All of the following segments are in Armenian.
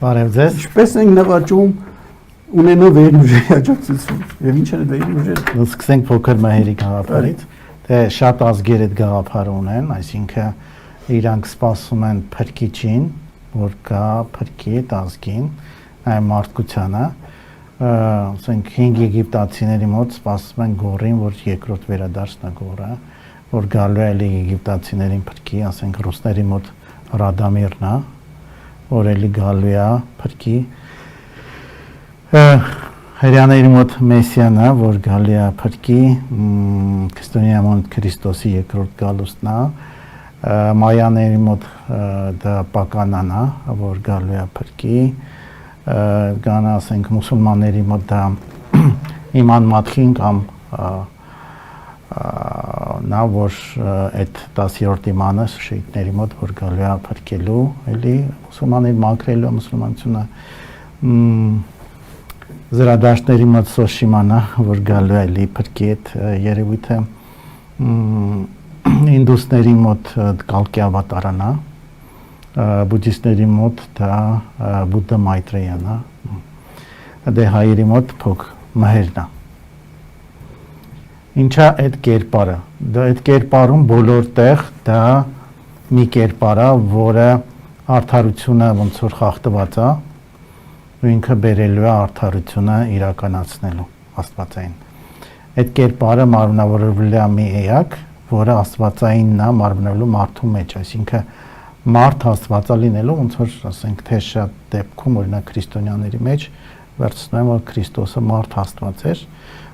Բարև ձեզ։ Ինչպես ենք նվաճում ունենալ վերուժերի աջակցություն եւ ինչ են վերուժերը։ Սկսենք փոքր մահերի գաղափարից։ Թե շատ ազգեր այդ գաղափարը ունեն, այսինքն իրանք սպասում են փրկիչին, որ գա փրկի այդ ազգին, այ մարդկությանը, ասենք 5 եգիպտացիների մոտ սպասում են գորին, որ երկրորդ վերադարձն է գորը, որ գալու է եգիպտացիներին փրկի, ասենք ռուսների մոտ Ռադամիրն է, որ էլի գալու է փրկի, հրյաների մոտ Մեսիան է, որ գալու է փրկի, քրիստոնյա մոտ Քրիստոսի երկրորդ գալուստն է, մայաների մոտ դա Պականան է, որ գալու է փրկի, գան ասենք մուսուլմանների մոտ դա Իման Մաթխին կամ նա որ այդ 10-րդ իմանը շեյքների մոտ որ գալու է փրկելու, էլի մուսուլմաններին մաքրելու մուսուլմանությունը, զրադաշտների մոտ Սոշիմանա, որ գալու է էլի փրկի այդ երևույթը, ինդուսների մոտ Կալկի ավատարանա, բուդդիստների մոտ դա Բուդդա Մայտրեյան է, դե հայերի մոտ փոք մահերն է։ Ինչա այդ կերպարը, դա այդ կերպարում բոլոր տեղ դա մի կերպար է, որը արդարությունը ոնց որ խախտված է, ու ինքը բերելու է արդարությունը իրականացնելու աստվածային։ Այդ կերպարը մարմնավորվել է մի էակ, որը աստվածայինն է մարմնավորելու մարդու մեջ, այսինքն մարդ աստվածա լինելու, ոնց որ ասենք թե շատ դեպքում օրինակ քրիստոնյաների մեջ վերցնում են որ Քրիստոսը մարդ աստված էր,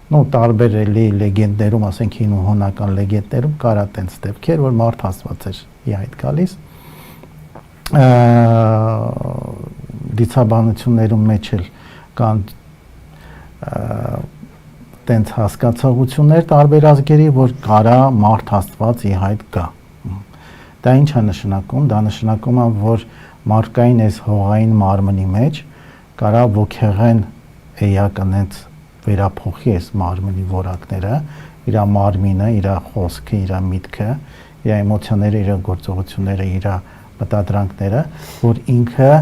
նո տարբեր էլի լեգենդներում, ասենք հին ու հունական լեգենդներում կարա տենց դեպքեր, որ մարդ աստված էր իհայտ գալիս, դիցաբանություններում մեջ էլ կան տենց հասկացողություններ տարբեր ազգերի, որ կարա մարդ աստված իհայտ գա։ Դա ինչ է նշանակում, դա նշանակում է, որ մարդկային այս հողային մարմնի մեջ կարա ոգեղեն էականից վերափոխի այս մարմնի որակները, իր մարմինը, իր խոսքը, իր միտքը, իր էմոցիաները, իր գործողությունները, իր մտադրանքները, որ ինքը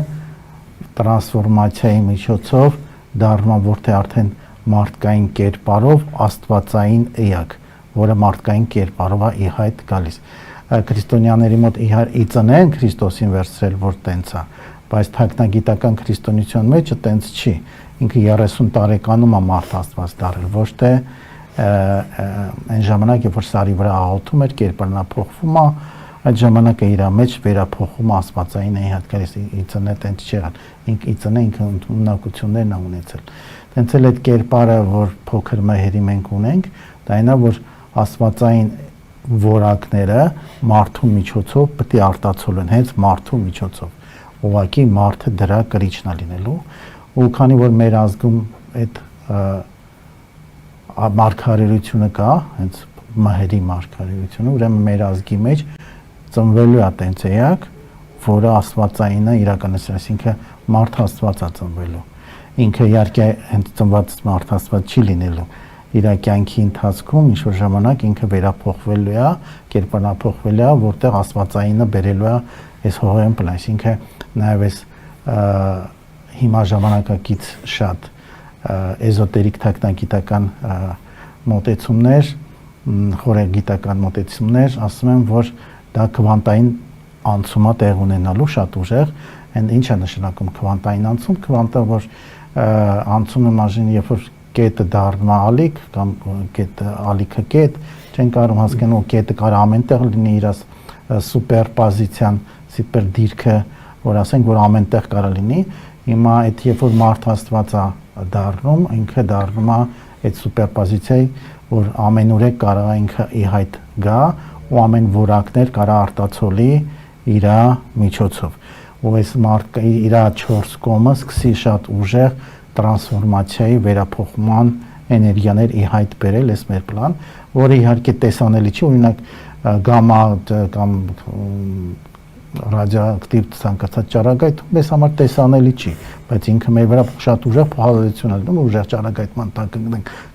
տրանսֆորմացիայի միջոցով դառնում է որթե արդեն մարդկային կերպարով աստվածային էակ, որը մարդկային կերպարով է իհայտ գալիս։ Քրիստոնյաների մոտ իհարկե իծնեն Քրիստոսին վերցրել, որ տենց է, բայց թաքնագիտական քրիստոնեության մեջ տենց չի։ Ինքը 30 տարեկանում է մարդ աստված դառել, ոչ թե այն ժամանակ, երբ որ սարի վրա աղոթում էր, կերպարն փոխվում է, այդ ժամանակը իր մեջ վերափոխում է աստվածային իհայտ գալիս, իծնե տենց չեղան։ Ինքը իծնե ինքը ունակություններն է ունեցել։ Տենց էլ այդ կերպարը, որ փոքր մահերի մենք ունենք, դա այնա, որ աստվածային որակները մարդու միջոցով պետք է արտացոլեն, հենց մարդու միջոցով։ Ուղղակի մարդը դրա կրիչն է լինելու, ու քանի որ մեր ազգում այդ մարգարեությունը կա, հենց մահերի մարգարեությունը, ուրեմն մեր ազգի մեջ ծնվելու է տենց էակ, որը աստվածային է իրականացնել, այսինքն մարդ աստված է ծնվելու։ Ինքը իհարկե հենց ծնված մարդ աստված չի լինելու։ Իր կյանքի ընթացքում ինչ որ ժամանակ ինքը վերափոխվելու է, կերպարանափոխվելու է, որտեղ աստվածայինը բերելու է այս հողային պլան, այսինքն նաև այս հիմա ժամանակակից շատ էզոտերիկ թաքնագիտական մոտեցումներ, խորագիտական մոտեցումներ ասում են, որ դա քվանտային անցում է տեղ ունենալու շատ ուժեղ, այն ինչ է նշանակում քվանտային անցում, քվանտը որ անցումը մաժին երբ որ կետը դառնում է ալիք կամ կետը ալիքը կետ, չեն կարող հասկանալ կետը կարող ամեն տեղ լինի իր սուպերպոզիցիան, սուպեր դիրքը, որ ասենք որ ամեն տեղ կարող լինի, հիմա այդ երբ որ մարդ աստված է դառնում, ինքը դառնում է այդ սուպերպոզիցիայի, որ ամենուրեք կարող է ինքը իհայտ գա ու ամեն որակներ կարող արտացոլի իր միջոցով։ Ու այս մարդը իր 4 կողմը սկսի շատ ուժեղ տրանսֆորմացիայի վերափոխման էներգիաներ իհայտ բերել այս մեր պլան, որը իհարկե տեսանելի չի, օրինակ գամմա կամ ռադիոակտիվ ցանկացած ճառագայթում մեզ համար տեսանելի չի, բայց ինքը մեր վրա շատ ուժեղ փոխհատուցություն է դնում, ուժեղ ճառագայթման տակ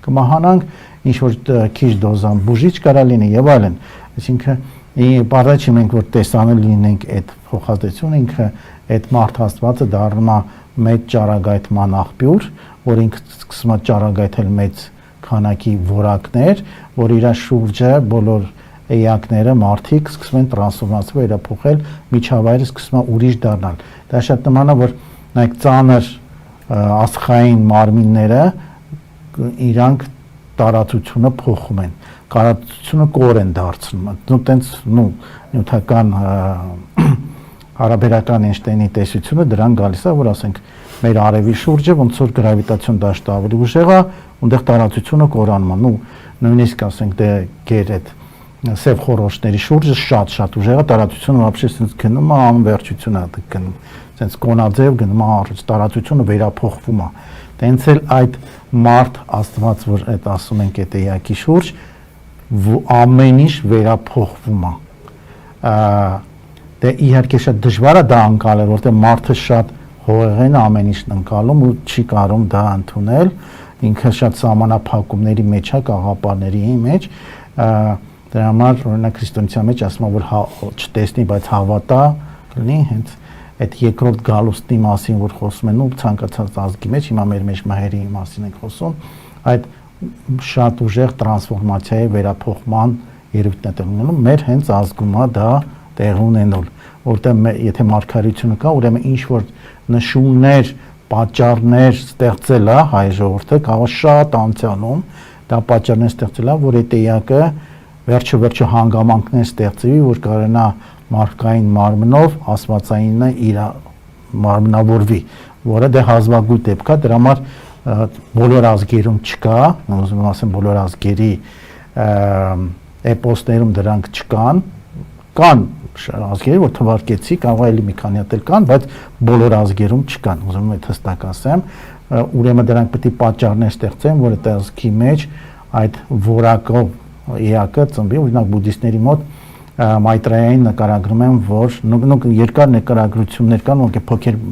կմահանանք, ինչ որ քիչ դոզան բուժիչ կարա լինի եւ այլն, այսինքն Բարձր մենք որ տեսանել լինենք այդ փոխհատեցությունը, ինքը այդ մարդ Աստվածը դառնում է մեծ ճառագայթման աղբյուր, որ ինքը սկսում է ճառագայթել մեծ քանակի որակներ, որ իր շուրջը բոլոր էակները մարդիկ սկսում են տրանսֆորմացիա վերափոխել, միջավայրը սկսում է ուրիշ դառնալ։ Դա շատ նման է, որ նայեք ծանր աստղային մարմինները իրանք տարածությունը փոխում են, կարածությունը կոր են դարձնում, տենց նյութական հարաբերական Էյնշտեյնի տեսությունը դրան գալիս է, որ ասենք մեր արևի շուրջը ոնց որ գրավիտացիոն դաշտը ավելի ուժեղ է, այնտեղ տարածությունը կորանում է, նույնիսկ ասենք դե գեր այդ սև խորոշների շուրջը շատ ուժեղ է, տարածությունը вообще sense գնում է անվերջություն է գնում, sense կոնաձև գնում է առաջ, տարածությունը վերափոխվում է։ Տենց էլ այդ մարդ Աստված, որ այդ ասում ենք այդ էակի շուրջ, ամեն ինչ վերափոխվում է։ Դե իհարկե շատ դժվար է դա անցնել, որտեղ մարդը շատ հողեղեն ամեն ինչն անցալում ու չի կարող դա ընդունել, ինքը շատ սահմանափակումների մեջ է, կաղապարների մեջ, դրա համար օրինակ քրիստոնեության մեջ ասում են, որ չտեսնի, բայց հավատա, լինի հենց այդ երկրորդ գալուստի մասին, որ խոսում են ու ցանկացած ազգի մեջ, հիմա մեր մեջ մահերի մասին ենք խոսում, այդ շատ ուժեղ տրանսֆորմացիայի վերափոխման երևույթն է տեղի ունենում, մեր հենց ազգում է դա տեղ ունենալ, որտեղ եթե մարգարեությունը կա, ուրեմն ինչ որ նշումներ, պատճառներ ստեղծել է հայ ժողովուրդը, կարող շատ անցյալում դա պատճառներ ստեղծել է, որ այդ էակը վերջը հանգամանքներ ստեղծվի, որ կարողանա մարդկային մարմնով աստվածայինը իր մարմնավորվի, որը դե հազվագույն դեպք է, դրա համար բոլոր ազգերում չկա, ուզում եմ ասեմ բոլոր ազգերի էպոսներում դրանք չկան, կան ազգերի, որ թվարկեցի, կարող էլի մի քանի հատ էլ կան, բայց բոլոր ազգերում չկան, ուզում եմ այդ հստակ ասեմ, ուրեմն դրանք պետք է պատճառներ ստեղծեն, որ այդ ազգի մեջ այդ որակով էակը ծնվի, օրինակ բուդդիստների մոտ մայտրայային նկարագրում են, որ երկար նկարագրություններ կան, ոնց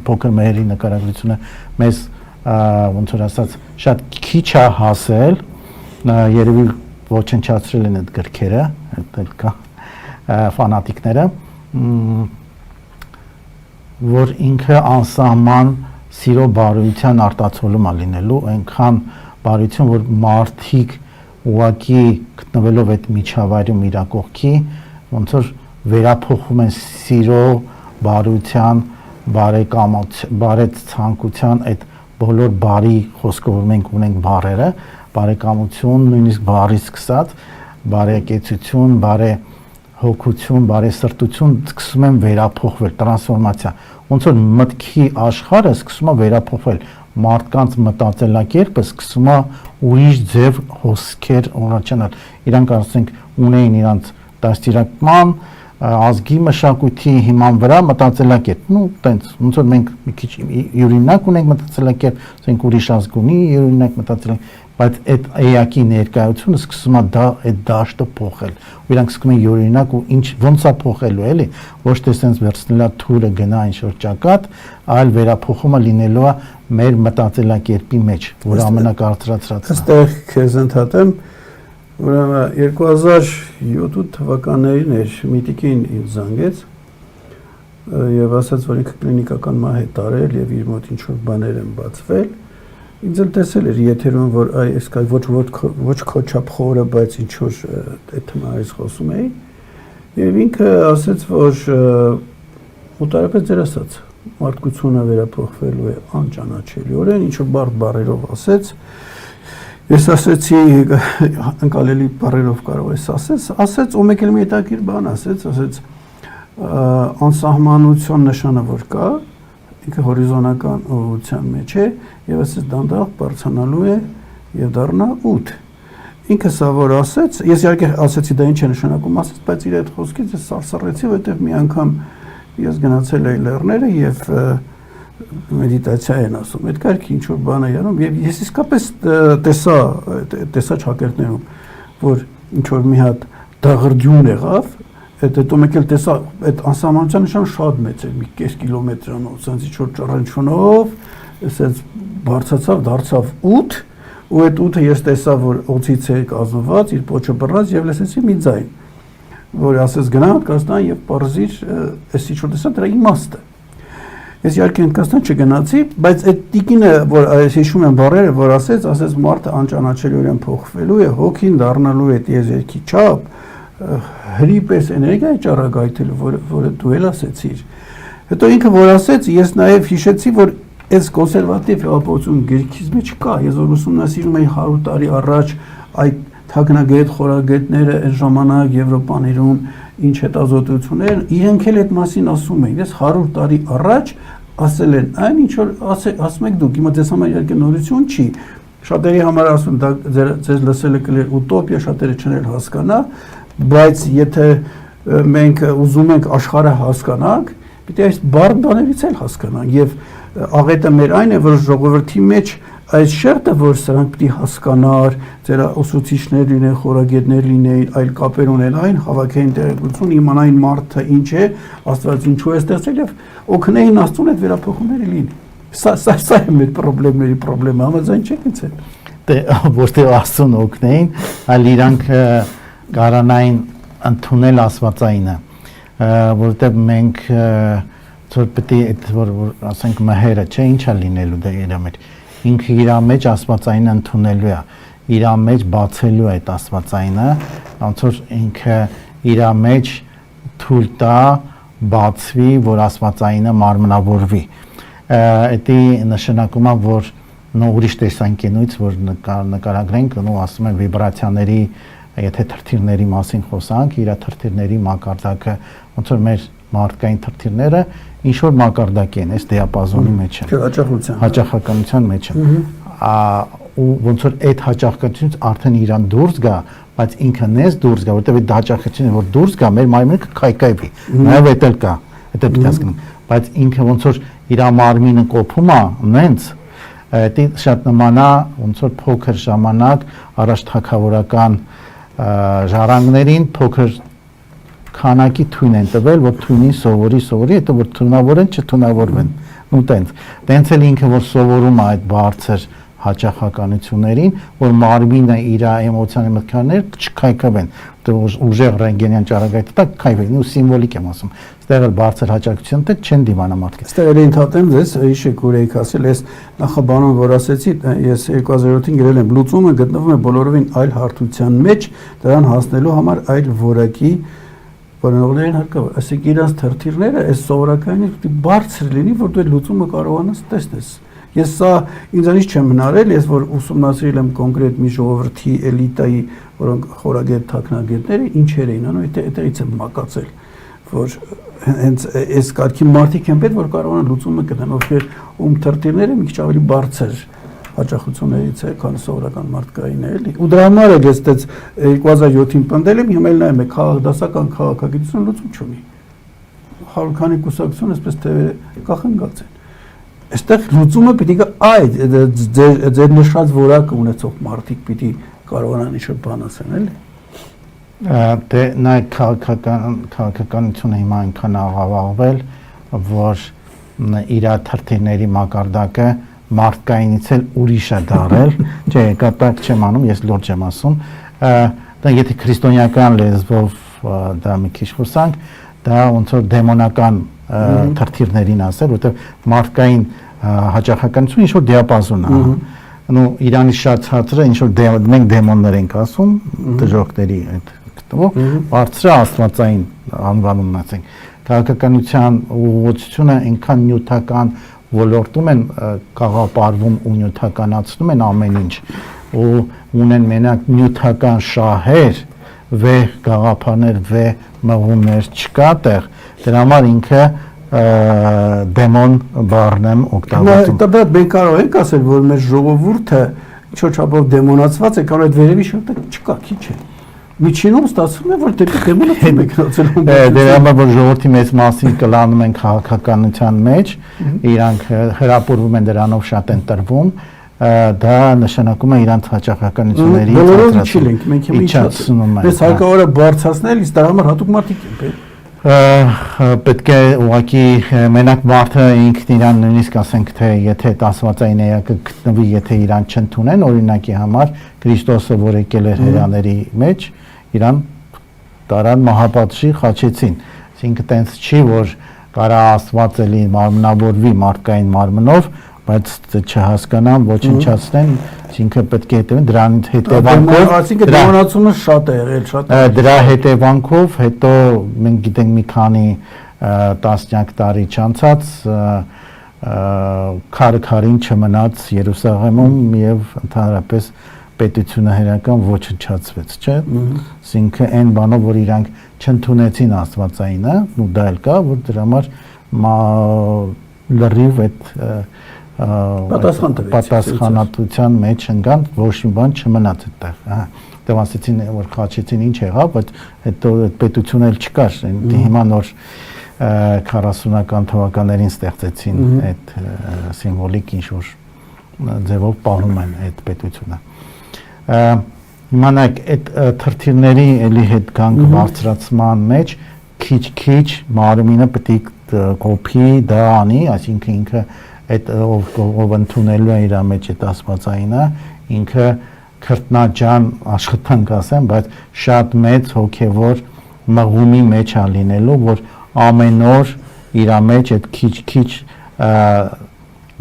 փոքր մեղերի նկարագրությունը մեզ ոնց որ ասած շատ քիչ է հասել, երևի ոչնչացրել են այդ գրքերը, այդտեղ կա ֆանատիկները, որ ինքը անսահման սիրո բարոյության արտացոլում է լինելու, այնքան բարոյություն, որ մարդիկ ուղղակի գտնվելով այդ միջավայրում իր կողքի, ոնց որ վերափոխվում են սիրո, բարոյության, բարեցանկության այդ բոլոր բարի խոսքով որ մենք ունենք բառերը, բարեկամություն, նույնիսկ բարի սկսած, բարեկեցություն, բարեհոգություն, բարեսրտություն սկսում են վերափոխվել, տրանսֆորմացիա։ Ոնց որ մտքի աշխարհը սկսում է վերափոխվել, մարդկանց մտածելակերպը սկսում է ուրիշ ձև հոսքեր ունենալ։ Իրանք ասենք ունեին իրանց դաստիարակման ազգի մշակույթի հիման վրա մտածելակերպ, տենց ոնց որ մենք մի քիչ յուրինակ ունենք մտածելակերպ, ասենք ուրիշ ազգ ունի յուրինակ մտածելակերպ, բայց այդ էակի ներկայությունը սկսում է դա այդ դաշտը փոխել։ Ու իրանք սկսում են յուրինակ ու ինչ ոնց է փոխելու էլի, ոչ թե sense վերցնելա թուրը գնա ինչ որ ճակատ, այլ վերափոխումը լինելու է մեր մտածելակերպի մեջ, որ ամենակարծրացրածն է։ Այստեղ քեզ ընդհատեմ, ուրեմն 2007 թվականներին էր Միտիկին ինձ զանգեց եւ ասաց, որ ինքը կլինիկական մահ է տարել եւ իր մոտ ինչ որ բաներ են բացվել։ Ինձ էլ տեսել էր եթերում, որ այս կա ոչ քո չափ խորը, բայց ինչ որ այդ թեմայից խոսում էի։ Եվ ինքը ասաց, որ մոտարապես ձեր ասած մարդկությունը վերափոխվելու է անճանաչելիորեն, ինչ որ բառերով ասեց։ Ես ասեցի ընկալելի բառերով կարող ես ասեց ու մեկ էլ մի հետաքրքիր բան ասեց անսահմանության նշանը որ կա, ինքը հորիզոնական ուղղության մեջ է եւ ասեց դանդաղ բարձրանալու է եւ դառնա 8։ Ինքը սա որ ասեց, ես իհարկե ասեցի դա ինչ է նշանակում, ասեց, բայց իր այդ խոսքից ես սարսռեցի, որովհետեւ մի անգամ ես գնացել էի լեռները եւ մեդիտացիա են ասում, այդ կարգի ինչ որ բան է անում եւ ես իսկապես տեսա ճակերտներում, որ ինչ որ մի հատ դաղրդյուն եղավ, հետո մեկ էլ տեսա այդ անսահմանության նշանը շատ մեծ էր, մի կես կիլոմետրանով, ասենց ինչ որ ճառանչունով, ասենց բարձացավ, դարձավ 8, ու այդ 8-ը ես տեսա, որ օծից է կազմված, իր պոչը բռնած եւ լսեցի մի ձայն։ որ ասես գնա Հնդկաստան եւ բարձիր այս ինչ որ տեսա դրա իմաստը։ Ես իհարկե Հնդկաստան չգնացի, բայց այդ տիկինը, որ այս հիշում եմ բառերը, որ ասեց մարդը անճանաչելիորեն փոխվելու է, հոգին դառնալու է տիեզերքի չափ, հրիպես էներգիա է ճառագայթելու, որը դու էլ ասեցիր։ Հետո ինքը որ ասեց, ես նաև հիշեցի, որ այս կոնսերվատիվ հեղափոխություն գրքից մեջ կա, ես որ ուսումնասիրում էի 100 տարի առաջ այդ թաքնագետ խորագետները այն ժամանակ Եվրոպաներում ինչ հետազոտություններ, իրենք էլ այդ մասին ասում էին, ես 100 տարի առաջ ասել են, այն ինչ որ ասում եք դուք, հիմա ձեզ համար իհարկե նորություն չի, շատերի համար ասում դա ձեզ լսելը կլեր ուտոպիա, շատերը չներ հասկանա, բայց եթե մենք ուզում ենք աշխարհը հասկանանք, պիտի այս բարդ բաներից էլ հասկանանք եւ աղետը մեր այն է, որ ժողովրդի մեջ այս շերտը, որ սրանք պիտի հասկանար, ձեր ուսուցիչներ լինեն, խորագետներ լինեն, այլ կապեր ունեն, այն հավաքային տեղեկություն, իմանային մարդը ինչ է, Աստված ինչու է ստեղծել եւ օգնեին Աստծուն այդ վերափոխումները լինի։ Սա է մեր խնդիրների խնդրեմը, համաձայն չեք ինձ հետ։ Դե ոչ թե Աստծուն օգնեին, այլ իրանք կարանային ընդունել Աստվածայինը, որովհետեւ մենք որ պետք է այդ որ ասենք մահերը, չէ, ինչա լինելու դա իր մեջ։ Ինքը իր մեջ Աստվածայինը ընդունելու է, իր մեջ բացելու է այդ Աստվածայինը, ոնց որ ինքը իր մեջ թույլ տա բացվի, որ Աստվածայինը մարմնավորվի։ Դա նշանակում է, որ ուրիշ տեսանկյունից որ նկարագրենք, ասում են վիբրացիաների, եթե թրթիրների մասին խոսանք, իր թրթիրների մակարդակը, ոնց որ մեր մարդկային թրթիրները ինչ որ մակարդակ են, այս դիապազոնի մեջ են, հաճախականության մեջ են, ու ոնց որ այդ հաճախականությունից արդեն իրան դուրս գա, բայց ինքը նես դուրս գա, որտեղ այդ հաճախականությունը որ դուրս գա, մեր մարմինը կքայքայվի, նաև դա էլ կա, դա պետք է հասկանանք, բայց ինքը ոնց որ իր մարմինը կոփում է, նենց դա շատ նման է, ոնց որ փոքր ժամանակ առաջ թագավորական ժառանգներին փոքր քանակի թույն են տվել, որ թույնին սովորի, հետո որ թունավորեն, չթունավորվեն, ու տենց էլ ինքը որ սովորում է այդ բարձր հաճախականություններին, որ մարմինը իր էմոցիաների մտքերներ չքայքավեն, ուժեղ ռենտգենյան ճառագայթը դա քայքավեն, ու սիմվոլիկ եմ ասում, այստեղ էլ բարձր հաճախականություն դե չեն դիմանա մարդիկ։ Այստեղ էլ ընդհատեմ ձեզ, հիշեք որ եք ասել, ես նախաբանում որ ասեցի, ես 2007-ին գրել եմ, լուծումը գտնվում է բոլորովին այլ հարթության մեջ, դրան հասնելու համար այլ որակի բանողներին հարկավոր, ասեք իրանց թրթիրները այս սովորականից պիտի բարձր լինի, որ դու լուծումը կարողանաս տեսնես։ Ես սա ինձանից չեմ հնարել, ես որ ուսումնասիրել եմ կոնկրետ մի ժողովրդի էլիտայի, որոնք խորագետ թաքնագետները ինչեր էին անում, այդտեղից եմ մակածել, որ հենց այս կարգի մարդիկ են պետք, որ կարողանան լուծումը գտնեն, ովքեր ում թրթիրները մի քիչ ավելի բարձր հաճախություններից է, քան սովորական մարդկային է, էլի։ Ու դրա համար էլ ես դες 2007-ին պնդել եմ, հիմա էլ նայում եք, դասական քաղաքագիտությունը լուծում չունի։ 100 քանի կուսակցություն այսպես թևերը կախնգած են։ Այստեղ լուծումը պիտի գա այդ ձեր նշած որակը ունեցող մարդիկ պիտի կարողանան ինչ-որ բան ասեն, էլի։ Դե նա քաղաքականությունը հիմա այնքան աղավաղվել, որ իր թրթիրների մակարդակը մարդկայինից էլ ուրիշ է դարել, չէ, կատակ չեմ անում, ես լուրջ եմ ասում, դա եթե քրիստոնեական լեզվով դա մի քիչ խոսանք, դա ոնց որ դեմոնական թրթիրներին ասել, որտեղ մարդկային հաճախականությունը ինչ որ դիապազոն է, ու Իրանի շատ ցածրը ինչ որ մենք դեմոններ ենք ասում, դժոխքների այդ գտնվող, բարձրը աստվածային անվանումն ասենք, քաղաքականության ուղղությունը այնքան նյութական ոլորտում են կաղապարվում ու նյութականացնում են ամեն ինչ ու ունեն մենակ նյութական շահեր, վեհ գաղափարներ, վեհ մղումներ չկա տեղ, դրա համար ինքը դեմոն բառն եմ օգտագործում։ Դա մենք կարող ենք ասել, որ մեր ժողովուրդը ինչ-որ չափով դեմոնացված է, կարող է վերևի շերտը չկա, քիչ է։ Միջինում ստացվում է, որ դեպի դեմոնացում է գնացել։ Դրա համար որ ժողովրդի մեծ մասին կլանում են քաղաքականության մեջ, իրանք հրապուրվում են դրանով շատ են տրվում, դա նշանակում է իրանց հաճախականությունների բոլորովին չի լինք, մենք հիմա իջացնում ենք։ Ես հարկավոր է բարձրացնել, իսկ դրա համար հատուկ մարդիկ են։ Պետք է ուղղակի մենակ մարդը ինքն իրան նույնիսկ ասենք թե եթե տասվածային էակը գտնվի, եթե իրան չընդունեն, օրինակի համար Քրիստոսը որ եկել էր հրեաների մեջ, իրան տարան մահապատժի խաչեցին, այսինքն տենց չի որ կարա Աստված էլի մարմնավորվի մարդկային մարմնով, բայց չհասկանան, ոչնչացնեն, այսինքն պետք է հետևեն դրանից հետևանքով, այսինքն դեմոնացումը շատ է եղել, շատ է։ Դրա հետևանքով հետո մենք գիտենք մի քանի տասնյակ տարի չանցած քարքարին չմնաց Երուսաղեմում եւ ընդհանրապես պետությունը հերական ոչնչացվեց, չէ՞։ Այսինքն այն բանով որ իրանք չընդունեցին Աստվածայինը, ու դա էլ կա, որ դրա համար լրիվ այդ պատասխանատվության մեջ ընկան, ոչ մի բան չմնաց այդտեղ, հա։ Դեռ ասեցին որ խաչեցին ինչ եղավ, բայց հետո այդ պետությունը էլ չկար, հիմա նոր 40-ական թվականներին ստեղծեցին այդ սիմվոլիկ ինչ-որ ձևով պահում են այդ պետությունը։ Իմանաք այդ թրթիրների էլի հետ գանք բարձրացման մեջ քիչ-քիչ մարմինը պետք է կոփի դա անի, այսինքն ինքը այդ ով ընդունելու է իր մեջ այդ Աստվածայինը, ինքը քրտնաջան աշխատանք ասեմ, բայց շատ մեծ հոգևոր մղումի մեջ է լինելու, որ ամեն օր իր մեջ այդ քիչ-քիչ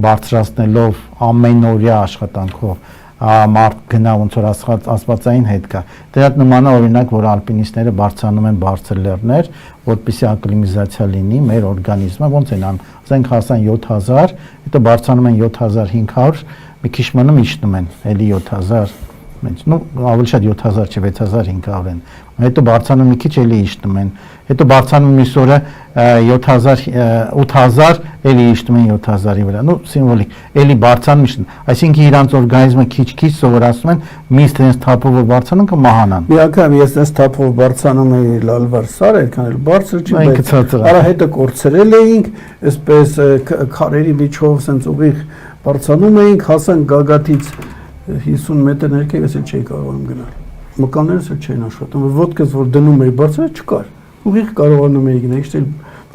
բարձրացնելով ամենօրյա աշխատանքով մարդ գնա ոնց որ Աստվածային հետ գա։ Դրա նման է օրինակ, որ ալպինիստները բարձրանում են բարձր լեռներ, որպեսզի ակլիմատիզացիա լինի մեր օրգանիզմը, ոնց են անում, ասենք հասան 7000, հետո բարձրանում են 7500, մի քիչ մնում իջնում են, էլի 7000, ավելի շատ 7000 չէ 6500 են, հետո բարձրանում մի քիչ էլի իջնում են, հետո բարձրանում մյուս օրը 7000 8000 էլի իջնում են 7000-ի վրա, սիմվոլիկ, էլի բարձրանում իջնում, այսինքն իրանց օրգանիզմը քիչ-քիչ սովորացնում են, միշտ իրենց թափով որ բարձրանում կմահանան։ Մի անգամ ես այս թափով բարձրանում էի լալվար սար, այդքան էլ բարձր չի, բայց արահետը կորցրել էինք, այսպես քարերի միջով սենց ուղիղ բարձրանում էինք, հասան գագաթից 50 մետր ներքև ես էլ չէի կարողանում գնալ։ Մկաններս էլ չէին աշխատում, ոտքս որ դնում էի բարձր չկար։ Ուղիղ կարողանում էի գնալ, իշտել,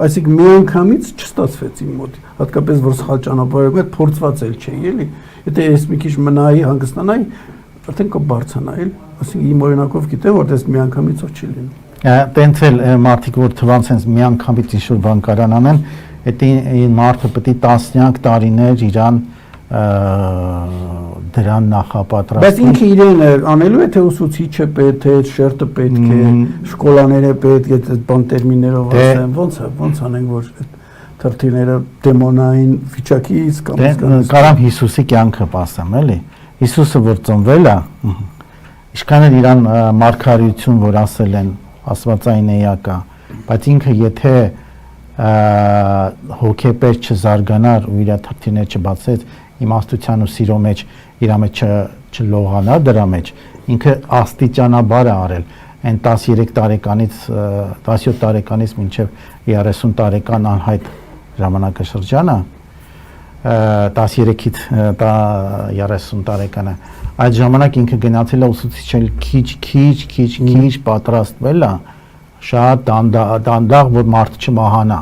այսինքն մի անգամից չստացվեց իմ մոտ։ Հատկապես որ սխալ ճանապարհով եմ, փորձված էլ չէի, էլի։ Եթե ես մի քիչ մնայի, հանգստանայի, արդեն կբարձրանա, էլի։ Այսինքն իմ օրինակով գիտեմ, որ դες մի անգամից ոչ չի լինում։ Տենց էլ մարդիկ որ թվան sense մի անգամից ինչ-որ բան կարան անեն, դա մարդը պետք է տասնյակ տարիներ իրան դրան նախապատրաստում։ Բայց ինքը իրեն անելու է թե ուսուցիչը պետք է, շերտը պետք է, շկոլաները պետք է, այդ բան տերմիններով ասեմ, ոնց անենք որ թրթիրները դեմոնային վիճակից կամ կարամ Հիսուսի կյանքը ասեմ, էլի։ Հիսուսը որ ծնվել է, ինչքան էլ իրան մարգարեություն որ ասել են Աստվածային էակա, բայց ինքը եթե հոգեպես չզարգանար ու իր թրթիրները չբացեց իմաստության ու սիրո մեջ իր մեջ չլողանա դրա մեջ ինքը աստիճանաբար է արել այն 13 տարեկանից 17 տարեկանից մինչև 30 տարեկան անհայտ ժամանակաշրջանը 13-ից 30 տարեկանը այդ ժամանակ ինքը գնացել է ուսուցիչել քիչ պատրաստվել է շատ դանդաղ որ մարդը չմահանա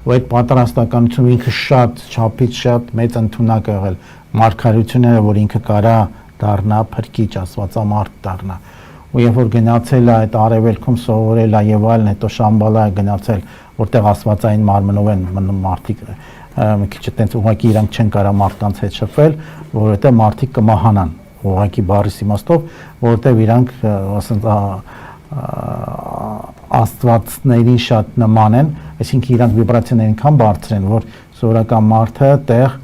ու այդ պատրաստականությունը ինքը շատ չափից շատ մեծ ընդունակ եղել մարգարեությունները որ ինքը կարա դառնա փրկիչ աստվածամարդ դառնա ու երբ որ գնացել է այդ արևելքում սովորել է եւ այլն հետո Շամբալա է գնացել որտեղ աստվածային մարմնով են մնում մարդիկ մի քիչ այտենց ուղղակի իրանք չեն կարա մարդկանց հետ շփվել որովհետեւ մարդիկ կմահանան ուղղակի բառիս իմաստով որովհետեւ իրանք ասենք աստվածներին շատ նման են այսինքն իրանք վիբրացիաները այնքան բարձր են որ սովորական մարդը տեղ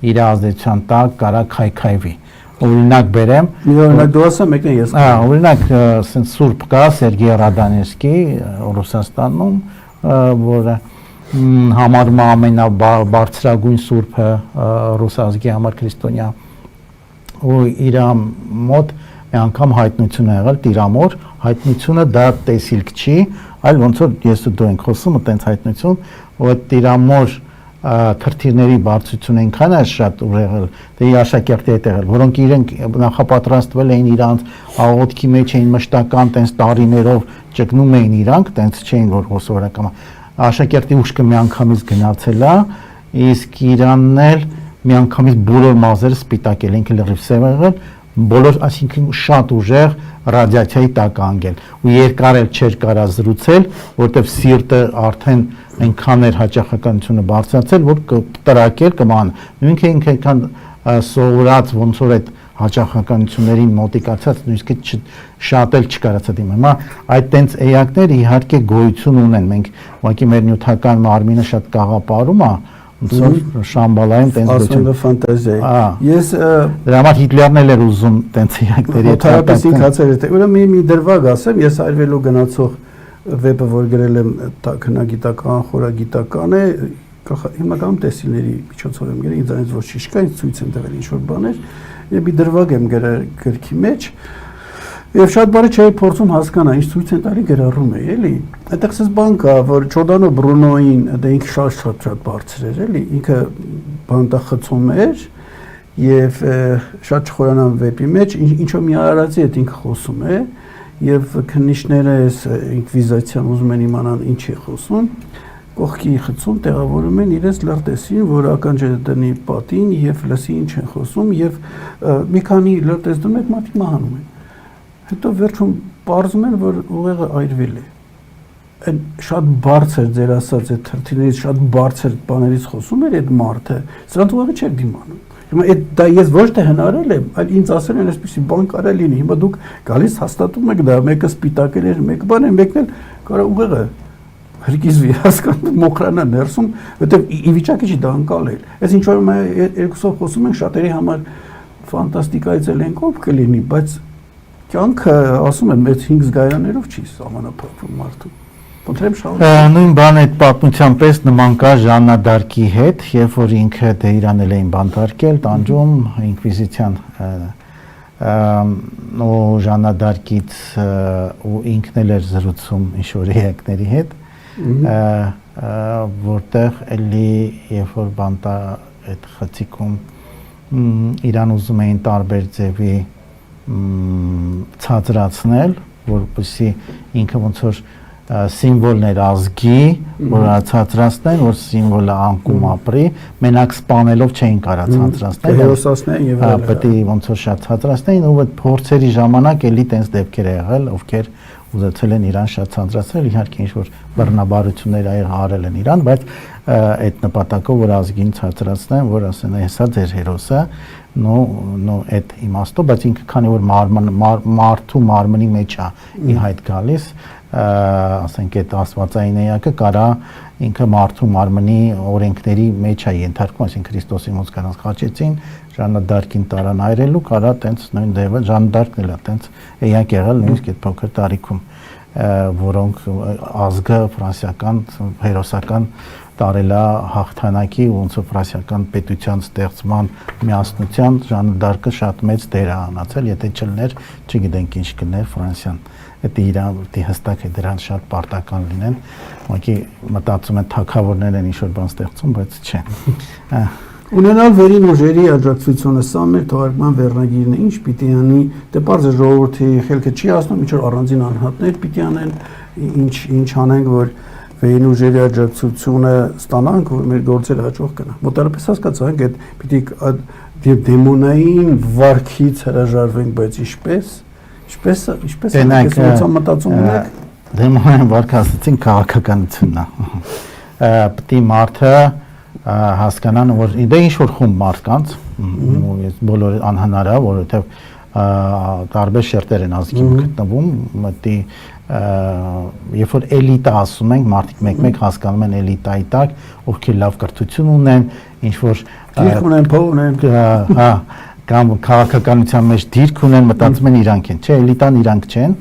իր ազդեցության տակ կարա քայքայվի օրինակ բերեմ մի օրինակ դու ասա մեկն ես օրինակ ասենք սուրբ կա Սերգեյ Ռադանևսկի Ռուսաստանում որը համարում է ամենաբարձրագույն սուրբը ռուս ազգի համար քրիստոնյա ու իր մոտ մի անգամ հայտնություն ա եղել Տիրամոր հայտնությունը դա տեսիլք չի այլ ոնց որ ես ու դու ենք խոսում այտենց հայտնություն ու այդ Տիրամոր թրթիրների բարձրությունը այնքան է շատ ուրեղել դե աշակերտի հետ եղել որոնք իրենք նախապատրաստվել էին իրանց աղոթքի մեջ էին մշտական տենց տարիներով ճգնում էին իրանք տենց չէին որ հոսորական աշակերտի ուշքը մի անգամից գնացել է իսկ իրանն էլ մի անգամից բոլոր մազերը սպիտակել ինքը լրիվ սև եղել բոլոր, այսինքն շատ ուժեղ ռադիացիայի տակ անգել ու երկար էլ չէր կարա զրուցել, որտեվ սիրտը արդեն այնքան էր հաճախականությունը բարձրացել, որ կտրակել կման։ Նույնքը ինքը այնքան սովորած ոնց որ այդ հաճախականություններին մոտիկացած նույնիսկ շատ էլ չկարացա դիմել։ Հիմա այդ տենց էակները իհարկե գոյություն ունեն։ Մենք ուղղակի մեր նյութական մարմինը շատ կաղապարում է, ոնց որ Շամբալային տենց ասում ֆանտազիա։ Ես դրա համար Հիտլերն էլ էր ուզում տենց էակների հետ հատկապես ինքացել է։ Ուրեմն մի դրվագ ասեմ, ես այրվելու գնացող վեպը, որ գրել եմ քնագիտական, խորագիտական է, հիմնականում տեսիլների միջոցով եմ գրել, ինձ ոչ շիշկա, ինձ ցույց են տվել ինչ-որ բաներ, եւ մի դրվագ եմ գրել գրքի մեջ, եւ շատ բարի չէի փորձում հասկանալ, ինչ ցույց են տալի գրառում է, էլի։ Այդտեղ ցես բան կա, որ Ջորդանո Բրունոին, դա ինքը շատ բարձր էր, էլի, ինքը բանտախցում էր եւ շատ չխորանան վեպի մեջ, ինչո մի արարածի հետ ինքը խոսում է, եւ քննիչները այս ինկվիզիացիան ուզում են իմանան ինչ է խոսում, կողքի խցում տեղավորում են իրենց լրտեսին, որ ականջը դնի պատին եւ լսի ինչ են խոսում եւ մի քանի լրտես դնում են մատի մահանում են։ Հետո վերջում պարզում են, որ ուղեղը այրվել է։ Այն շատ բարձր ձեր ասած այդ թրթիներից շատ բարձր բաներից խոսում էր այդ մարդը, սրանց ուղեղը չէր դիմանում։ Հիմա այդ դա ես ոչ թե հնարել եմ, այլ ինձ ասել են այսպեսի բան կարա լինի։ Հիմա դուք գալիս հաստատում եք դա, մեկը սպիտակել էր, մեկ բան է, մեկն էլ կարա ուղեղը հրկիզվի, հասկանում մոխրանա ներսում, որտեվ ի վիճակի չի դա անցալել։ Այս ինչ որ երկուսով խոսում ենք շատերի համար ֆանտաստիկայից էլ ենք ով կլինի, բայց կյանքը ասում եմ այդ 5 զգայարաներով չի սահմանափակվում մարդու։ Ոնց շահում։ Նույն բանը այդ պատմության պես նման կա Ժաննա Դարկի հետ, երբ որ ինքը դե իրան էլ էին բանտարկել, տանջում ինկվիզիցիան ու Ժաննա Դարկից ու ինքն էլ էր զրուցում ինչ-որ էակների հետ, որտեղ էլի երբ որ բանտա այդ խցիկում իրան ուզում էին տարբեր ձևի ցածրացնել, որպեսզի ինքը ոնց որ սիմվոլներ ազգի, որ ցածրացնեն, որ սիմվոլը անկում ապրի, մենակ սպանելով չէին կարա ցածրացնել, հերոսացնեն եւ այլն։ Պետք է ոնց որ շատ ցածրացնեին ու այդ փորձերի ժամանակ էլի տենց դեպքեր ա եղել, ովքեր ուզեցել են իրան շատ ցածրացնել, իհարկե ինչ որ բռնաբարություններ արել են իրան, բայց այդ նպատակով որ ազգին ցածրացնեն, որ ասեն հեսա ձեր հերոսը, նո այդ իմաստով, բայց ինքը քանի որ մարդու մարմնի մեջ է ի հայտ գալիս, ասենք այդ աստվածային էակը կարա ինքը մարդու մարմնի օրենքների մեջ է ենթարկվում, այսինքն Քրիստոսի մոտ կանանց խաչեցին, Ժաննա Դարկին տարան այրելու, կարա տենց նույն դեպը Ժաննա Դարկն էլ է տենց էակ եղել նույնիսկ այդ փոքր տարիքում, որոնք ազգը ֆրանսիական հերոսական տարելա հաղթանակի ոնց որ ֆրանսիական պետության ստեղծման միասնության Ժաննա Դարկը շատ մեծ դեր է ունեցել, եթե չլներ, չգիտենք ինչ կլներ Ֆրանսիան։ Դա իրան հստակ է դրան շատ պարտական լինեն, ուղղակի մտածում են թագավորներ են ինչ-որ բան ստեղծում, բայց չէ։ Ունենալ վերին ուժերի աջակցությունը սա մեր թողարկման վերնագիրն է, ինչ պիտի անի, դե պարզ է ժողովրդի խելքը չի ասնում, ինչ որ առանձին անհատներ պիտի անեն, ինչ անենք, որ վերին ուժերի աջակցությունը ստանանք, որ մեր գործերը հաջող գնա։ Մոտարապես հասկացանք, այդ պիտի դեմոնային վարքից հրաժարվենք, բայց ինչպես մտածում ունեք։ Դեմոնային վարքը ասացին քաղաքականությունն է։ Պիտի մարդը հասկանան, որ դե ինչ որ խումբ մարդկանց, բոլոր անհնար է, որովհետև տարբեր շերտեր են ազգի գտնվում, մտի երբ որ էլիտա ասում ենք, մարդիկ մեկ-մեկ հասկանում են էլիտայի տակ, ովքեր լավ կրթություն ունեն, ինչ որ դիրք ունեն, փող ունեն, հա, կամ քաղաքականության մեջ դիրք ունեն, մտածում են իրանք են, չէ, էլիտան իրանք չեն,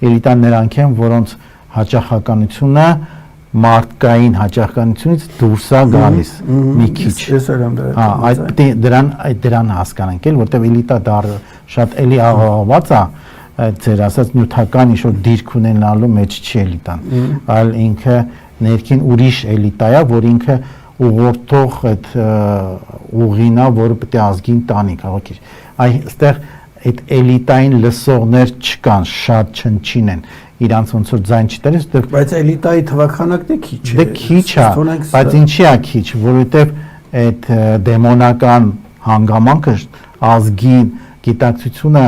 էլիտան նրանք են, որոնց հաճախականությունը մարդկային հաճախականությունից դուրս է գալիս մի քիչ։ Հա, այդ դրան հասկանանք էլ, որտեղ էլիտա դառը շատ էլի աղաղված է, ձեր ասած նյութական ինչ-որ դիրք ունենալու մեջ չի էլիտան, այլ ինքը ներքին ուրիշ էլիտա է, որ ինքը ուղղորդող այդ ուղին է, որը պետք է ազգին տանի քաղաքի։ Այստեղ այդ էլիտային լսողներ չկան, շատ չնչին են, իրանց ոնց որ ձայն չտալիս, բայց էլիտայի թվաքանակն է քիչ։ Դե քիչ է, բայց ինչի է քիչ, որովհետև այդ դեմոնական հանգամանքը ազգին գիտակցությունը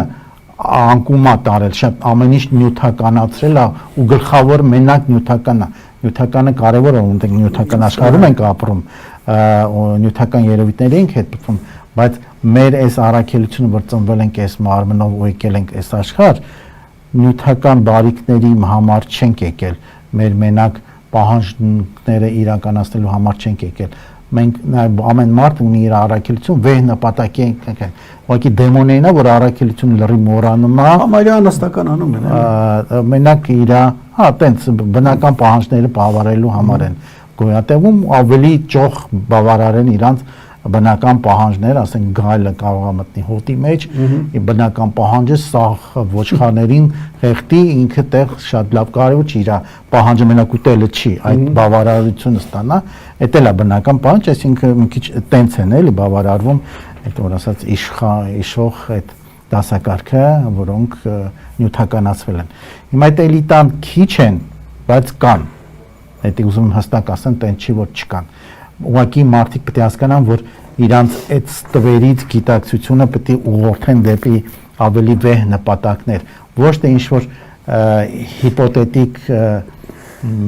անկում է տարել, շատ ամեն ինչ նյութականացրել է ու գլխավոր մենակ նյութականն է։ Նյութականը կարևոր է, որտեղ նյութական աշխարհում ենք ապրում, նյութական երևույթների ենք հետփում, բայց մեր այս առաքելությունը, որ ծնվել ենք այս մարմնով ու եկել ենք այս աշխարհ, նյութական բարիքների համար չենք եկել, մեր մենակ պահանջները իրականացնելու համար չենք եկել։ Մենք ամեն մարդ ունի իր առաքելություն, վեհ նպատակի ենք, ուղղակի դեմոններն է, որ առաքելությունը լրի մոռանում է, համարյա անհստականանում են, մենակ իր, տենց բնական պահանջները բավարարելու համար են գոյատևում, ավելի ճոխ բավարարեն իրանց բնական պահանջներ, ասենք գայլը կարող է մտնի հոտի մեջ, բնական պահանջը սաղ ոչխարներին խեղդի, ինքը տեղ շատ լավ կարևոր չի, իր պահանջը մենակ ուտելը չի, այդ բավարարությունը ստանա, էդ էլ է բնական պահանջ, այսինքն մի քիչ տենց են էլի բավարարվում, այդ որ ասած իշխող այդ դասակարգը, որոնք նյութականացվել են։ Հիմա այդ էլիտան քիչ են, բայց կան։ Այդ ուզում հստակ ասեմ, տենց չի որ չկան։ Ուղղակի մարդիկ պետք է հասկանան, որ իրանց այդ ստվերից գիտակցությունը պետք է ուղղորդեն դեպի ավելի վեհ նպատակներ, ոչ թե ինչ-որ հիպոթետիկ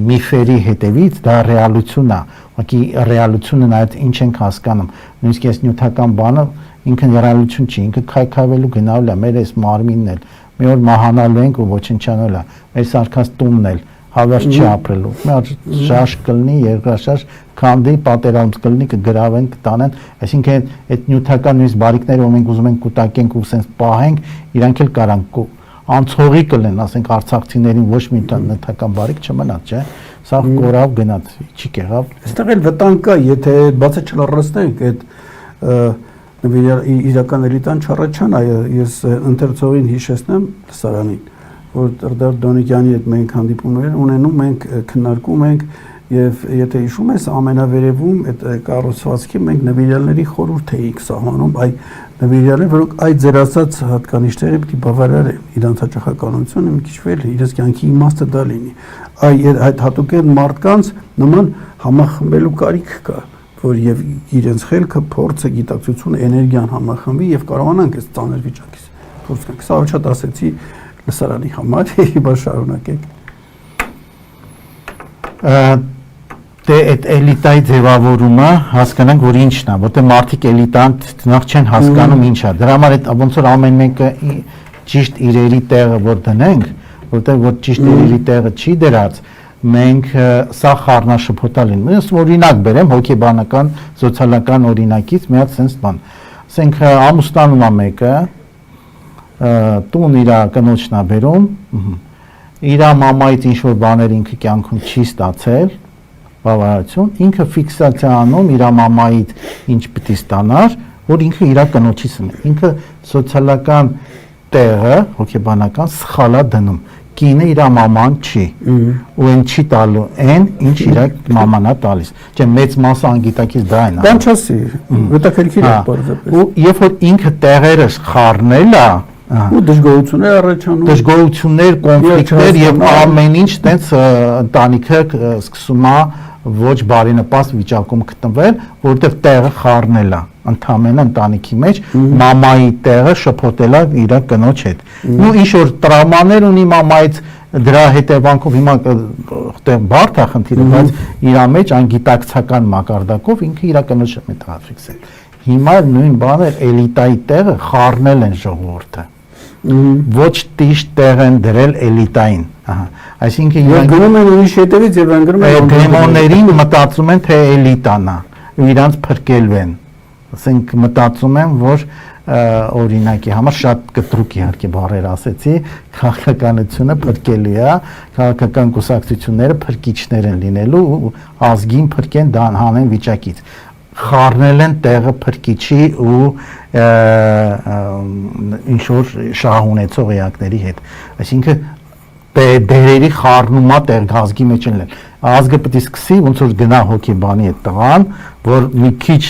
միֆերի հետևից, դա ռեալությունն է, ուղղակի ռեալությունը նայած ինչ ենք հասկանում, նույնիսկ այս նյութական բանը ինքը ռեալություն չի, ինքը քայքայվելու գնալու է, մեր այս մարմինն էլ, մի օր մահանալու ենք ու ոչնչանալու է, մեր սարքած տունն էլ հավերժ չի ապրելու, մեր շարժ կլինի, երկրաշարժ քանդի, պատերազմ կլինի, կգրավեն, կտանեն, այսինքն այդ նյութական նույնիսկ բարիքները, որ մենք ուզում ենք կուտակենք ու սենց պահենք, իրանք էլ կարան անցողի կլեն, ասենք արցախցիներին ոչ մի նյութական բարիք չմնաց, չէ, սա կորավ գնաց, չի կեղավ։ Այստեղ էլ վտանգ կա, եթե բացը չլռացնենք այդ իրական էլիտան չառաջանա, ես ընթերցողին հիշեցնեմ լսարանին, որ Տրդար Դոնիկյանի հետ մենք հանդիպումներ ունենում ենք, քննարկում ենք եւ եթե հիշում ես ամենավերևում այդ կառուցվածքի մենք նվիրյալների խորհուրդ էինք սահմանում, այ նվիրյալներ, որոնք այդ ձեր ասած հատկանիշները պիտի բավարարեն իրանց հաճախականությունը մի քիչ վել իրենց կյանքի իմաստը դա լինի։ Այդ հատուկեն մարդկանց նման համախմբելու կարիք կա, որ եւ իրենց խելքը, փորձը, գիտակցությունը, էներգիան համախմբի եւ կարողանանք այս ծանր վիճակից դուրս գալ։ Սա ոչ ասեցի լսարանի համար, հիմա շարունակենք։ Դե այդ էլիտայի ձևավորումը հասկանանք, որ ինչն է, որտեղ մարդիկ էլիտան նախ չեն հասկանում ինչ է։ Դրա համար այդ ոնց որ ամեն մեկը ճիշտ իրերի տեղը որ դնենք, որտեղ որ ճիշտ իրերի տեղը չի դրած, մենք սա խառնաշփոթալ են։ Ես օրինակ բերեմ հոգեբանական, սոցիալական օրինակից մի հատ sense բան։ Ասենք ամուսնանում է մեկը, տուն իր կնոջն է բերում, իր մամայից ինչ-որ բաներ ինքը կյանքում չի ստացել, բավարարություն, ինքը ֆիքսացիա անում իր մամայից ինչ պիտի ստանար, որ ինքը իր կնոջից ունի, ինքը սոցիալական տեղը, հոգեբանական սխալա դնում, կինը իր մաման չի, ու այն չի տալու այն, ինչ իր մաման է տալիս, չէ մեծ մասը անգիտակից դա են։ Բան չասի, հետաքրքիր է պարզապես։ Ու երբ որ ինքը տեղերը խառնել է, ու դժգոհություններ առաջանում, դժգոհություններ, կոնֆլիկտներ եւ ամեն ինչ տենց ընտանիքը սկսում է ոչ բարենպաստ վիճակում գտնվել, որովհետեւ տեղը խառնել է ընդհանրապես ընտանիքի մեջ, մամայի տեղը շփոթել է իր կնոջ հետ։ Ու ինչ որ տրավմաներ ունի մամայից, դրա հետևանքով հիմա այդտեղ բարդ է խնդիրը, բայց իր մեջ անգիտակցական մակարդակով ինքը իր կնոջը հետ է ֆիքսել։ Հիմա նույն բանը էլիտայի տեղը խառնել են ժողովուրդը։ Ոչ ճիշտ տեղ են դրել էլիտային, այսինքն եւ գնում են ուրիշ հետևից եւ անգրում են դեմոններին մտածում են թե էլիտան է, իրանց փրկելվեն, ասենք մտածում են որ օրինակի համար շատ կտրուկ իհարկե բառեր ասեցի, քաղաքականությունը փրկելի է, քաղաքական կուսակցությունները փրկիչներ են լինելու ու ազգին փրկեն դա հանեն վիճակից, խառնել են տեղը փրկիչի ու ինչ որ շահ ունեցող էակների հետ, այսինքն դերերի խառնումա տեղ ազգի մեջ են լեն, ազգը պետք է սկսի ոնց որ գնա հոգեբանի այդ տղան, որ մի քիչ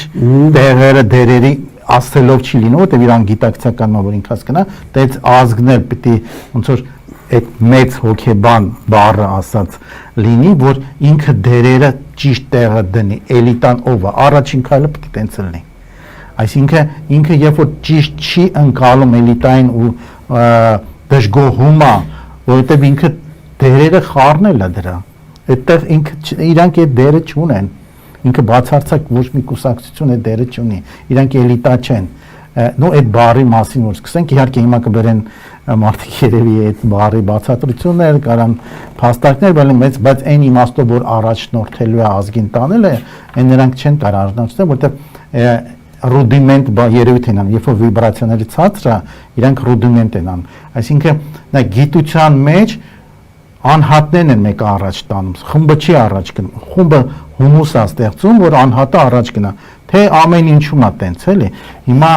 տեղերը դերերի ասելով չի լինում, որտեղ իրան գիտակցական որ ինքը հասկանա, դից ազգն էլ պետք է ոնց որ այդ մեծ հոգեբան բառը ասած լինի, որ ինքը դերերը ճիշտ տեղը դնի, էլիտան ով է, առաջին քայլը պետք է տենց լինի։ Այսինքն ինքը երբ որ ճիշտ չի ընկալում էլիտային ու դժգոհում է, որովհետև ինքը դերերը խառնել է դրա։ Այդտեղ ինքը իրանք այդ դերը չունեն։ Ինքը բացարձակ ոչ մի կուսակցություն այդ դերը չունի։ Իրանք էլիտա չեն։ Նո այդ բառի մասին որ սկսենք, իհարկե հիմա կբերեն մարդիկ երևի այդ բառի բացատրություններ, կարան փաստարկներ, բայց այն իմաստով որ առաջնորդելու է ազգին տանել է, այն նրանք չեն կարող առնչվել, որտեղ ռուդիմենտ երևի թե նան, երբ որ վիբրացիաների ցածր է, իրանք ռուդիմենտ են անում։ Այսինքն նա գիտության մեջ անհատներն են մեկը առաջ տանում, խումբը չի առաջ գնում, խումբը հումուս է ստեղծում, որ անհատը առաջ գնա, թե ամեն ինչում է տենց էլի։ Հիմա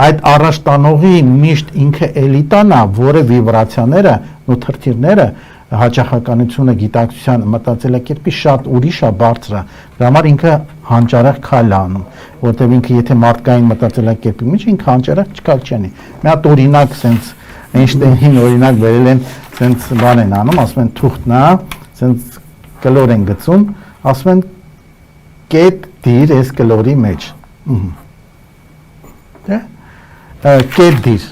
այդ առաջ տանողի միշտ ինքը էլիտան է, որը վիբրացիաները ու թրթիրները հաճախականությունը գիտակցության մտածելակերպի շատ ուրիշ է, բարձր է։ Դրա համար ինքը հանճարեղ քայլ է անում, որտեղ ինքը եթե մարդկային մտածելակերպի մեջ ինքը հանճարեղ չքայլ չի անի։ Մի հատ օրինակ sense Էյնշտեյնին օրինակ վերել են, sense բան են անում, ասում են թուղթն է, sense կլոր են գցում, ասում են կետ դիր այս կլորի մեջ։ Դե կետ դիր։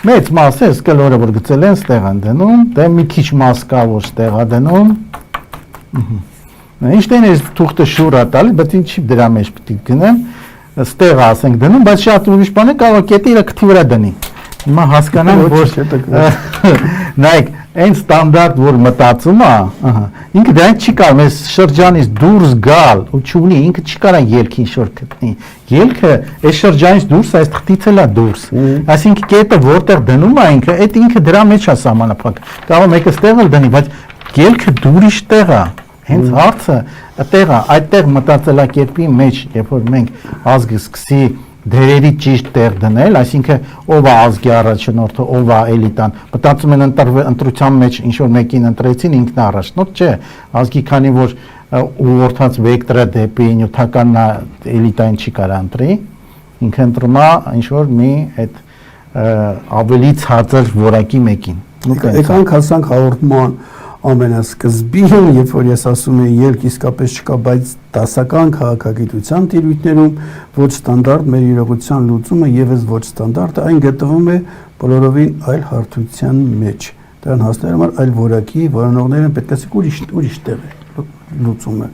Մեծ մասը այս կլորը որ գցել են ստեղ են դնում, դե մի քիչ մաս կա որ ստեղ է դնում։ Էյնշտեյնը այս թուղթը շուռ է տալիս, բայց ինչի դրա մեջ պետք է գնեմ, ստեղ ասենք դնում, բայց շատ ուրիշ բան է կարող կետը իր քթի վրա դնի։ Հիմա հասկանամ որ նայեք այն ստանդարտ որ մտածում է, ինքը դրանից չի կարող այս շրջանից դուրս գալ ու չունի, ինքը չի կարող ելքի ինչ-որ գտնի։ Ելքը այս շրջանից դուրս այս թղթից էլ է դուրս։ Այսինքն կետը որտեղ դնում է ինքը, այդ ինքը դրա մեջ է սահմանափակ։ Կարող մեկը ստեղ էլ դնի, բայց ելքը դուրիշ տեղ է։ Հենց հարցը այդտեղ է, այդտեղ մտածելակերպի մեջ, երբ որ մենք ազգը սկսի դերերի ճիշտ տեղ դնել, այսինքն ով է ազգի առաջնորդը, ով է էլիտան, մտածում են ընտրության մեջ ինչ որ մեկին ընտրեցին, ինքն է առաջնորդ չէ, ազգի քանի որ ուղղորդած վեկտորը դեպի նյութական էլիտային չի կարող ընտրի, ինքը ընտրում է ինչ որ մի այդ ավելի ցածր որակի մեկին։ Եկանք հասանք հաղորդման ամենասկզբին, երբ որ ես ասում եմ ելք իսկապես չկա, բայց դասական քաղաքագիտության տիրույթներում ոչ ստանդարտ մեր իրողության լուծումը եւս ոչ ստանդարտ, այն գտնվում է բոլորովին այլ հարթության մեջ։ Դրան հասնելու համար այլ որակի որոնողները պետք է ուրիշ տեղ է լուծումը։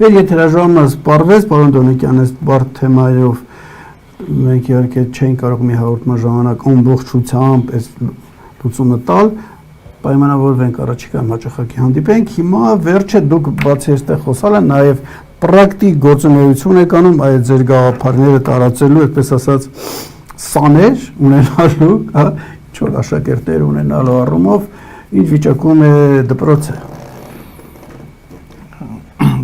Մեր եթերաժամը սպառվեց, պարոն Դոնեկյան, այս բարդ թեմայով մենք իհարկե չենք կարող մի հաղորդման ժամանակ ամբողջությամբ այս լուծումը տալ, պայմանավորվենք առաջիկայում հաճախակի հանդիպենք։ Հիմա վերջը դուք բացի այստեղ խոսալը նաև պրակտիկ գործունեություն եք անում այդ ձեր գաղափարները տարածելու, այդպես ասած, սաներ ունենալու, ինչ-որ աշակերտներ ունենալու առումով, ինչ վիճակում է դպրոցը։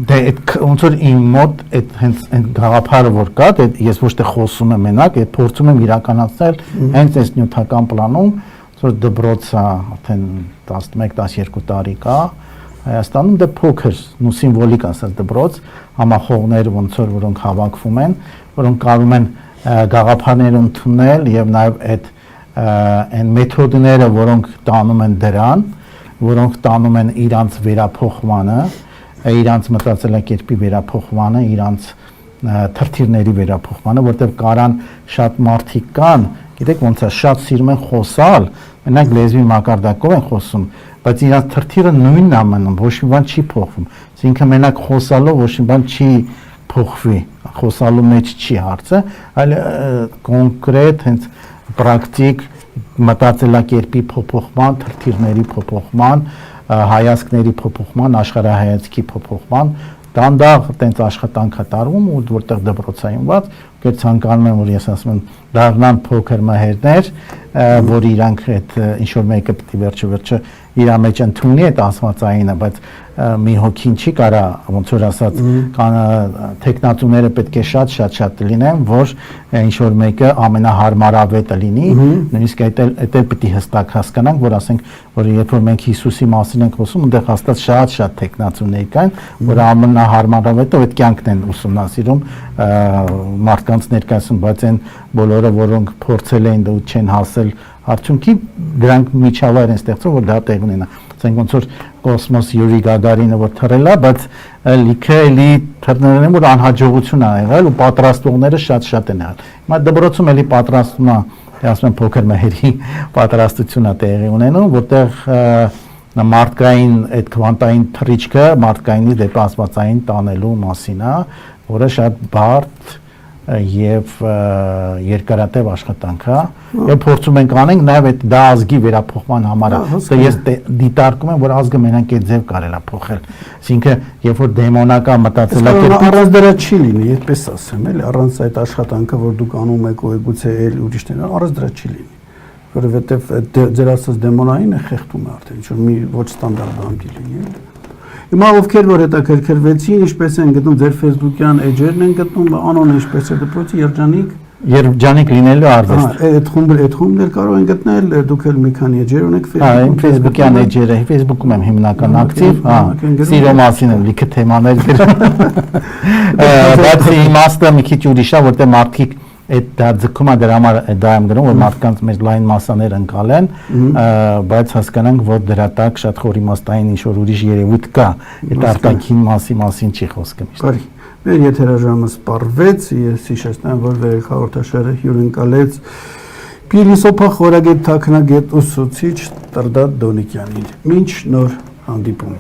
Դե ոնց որ իմ մոտ այդ հենց այն գաղափարը որ կա, ես ոչ թե խոսում եմ մենակ, այդ փորձում եմ իրականացնել հենց այս նյութական պլանում, որ դպրոցը արդեն 11-12 տարի կա Հայաստանում, դե փոքր, նու սիմվոլիկ ասած դպրոց, համախոհներ ոնց որ որոնք հավաքվում են, որոնք կարող են գաղափարներ ընդունել եւ նաեւ այդ այն մեթոդները, որոնք տանում են դրան, որոնք տանում են իրանց վերափոխմանը, իրանց մտածելակերպի վերափոխմանը, իրանց թրթիրների վերափոխմանը, որտեղ կարան շատ մարդիկ կան, գիտեք ոնց է, շատ սիրում են խոսալ, մենակ լեզվի մակարդակով են խոսում, բայց իրանց թրթիրը նույնն է մնում, ոչ մի բան չի փոխվում։ Այսինքն մենակ խոսալով ոչ մի բան չի փոխվի, խոսալու մեջ չի հարցը, այլ կոնկրետ հենց պրակտիկ մտածելակերպի փոփոխման, թրթիրների փոփոխման, հայացքների փոփոխման, աշխարհայացքի փոփոխման դանդաղ տենց աշխատանք է տարվում ու որտեղ դպրոցայինված կեր ցանկանում եմ որ ես ասում եմ դառնան փոքր մահերներ որ իրանք այդ ինչ որ մեկը պետք է վերջը իր մեջ ընդունի այդ ասվածայինը բայց մի հոգին չի կարա ոնց որ ասած կան տեխնատուները պետք է շատ լինեն որ ինչ որ մեկը ամենահարմարավետը լինի նույնիսկ այդ էլ պետք է հստակ հասկանանք որ ասենք որ երբ որ մենք Հիսուսի մասին ենք խոսում այնտեղ հաստատ շատ տեխնատուներ կան որ ամենահարմարավետը այդ կյանքն են ուսումնասիրում մարդկանց ներկայացում բայց այն բոլորը որոնք փորձել են ու չեն հասել արդյունքի դրանք միջավայր են ստեղծում որ դա տեղ ունենա ասենք ոնց որ կոսմոս Յուրի Գագարինը որ թռել է, բայց լիքը էլի թռներն են որ անհաջողություն ա եղել ու պատրաստողները շատ են եղել։ Հիմա դպրոցում էլի պատրաստում է, ասում են փոքր մհերի պատրաստություն է տեղի ունենում, որտեղ մարդկային այդ քվանտային թռիչքը մարդկայինից դեպի աստվածային տանելու մասին է, որը շատ բարդ եւ երկարատև աշխատանք է, եւ փորձում ենք անենք նաեւ այդ դա ազգի վերափոխման համար է։ Սա ես դիտարկում եմ, որ ազգը մենակ այդ ձև կարել է փոխել։ Այսինքն, երբ որ դեմոնական մտածելակերպ առանց դրա չի լինի, այդպես ասեմ, էլի, առանց այդ աշխատանքը, որ դուք անում եք, ու գուցե այլ ուրիշներն, առանց դրա չի լինի։ Որովհետեւ ձեր ասած դեմոնային է խեղդում է արդեն, ինչ որ մի ոչ ստանդարտ բան դի լինի։ Հիմա ովքեր որ հետաքրքրվեցին, ինչպես են գտնում ձեր Facebook-յան էջերն են գտնում, անոնը ինչպես է դպրոցի երջանիկ լինելու արվեստ։ Այդ խումբներ կարող են գտնել, դուք էլ մի քանի էջեր ունեք Facebook-յան էջերը, Facebook-ում եմ հիմնական ակտիվ, սիրո մասին եմ լիքը թեմաներ գրում։ Բայց իմաստը մի քիչ ուրիշ է, որտեղ մարդիկ այդ դա ձգումը դրա համար դա եմ գրում, որ մարդկանց մեր լայն մասաներ ընկալեն, բայց հասկանանք, որ դրա տակ շատ խոր իմաստային ինչ-որ ուրիշ երևույթ կա, այդ արտաքին մասին չի խոսքը միշտ։ Բարի, մեր եթերաժամը սպառվեց, ես հիշեցնեմ, որ վերեք հաղորդաշարը հյուրընկալեց փիլիսոփա խորագետ թաքնագետ ուսուցիչ Տրդատ Դոնիկյանին։ Մինչ նոր հանդիպում։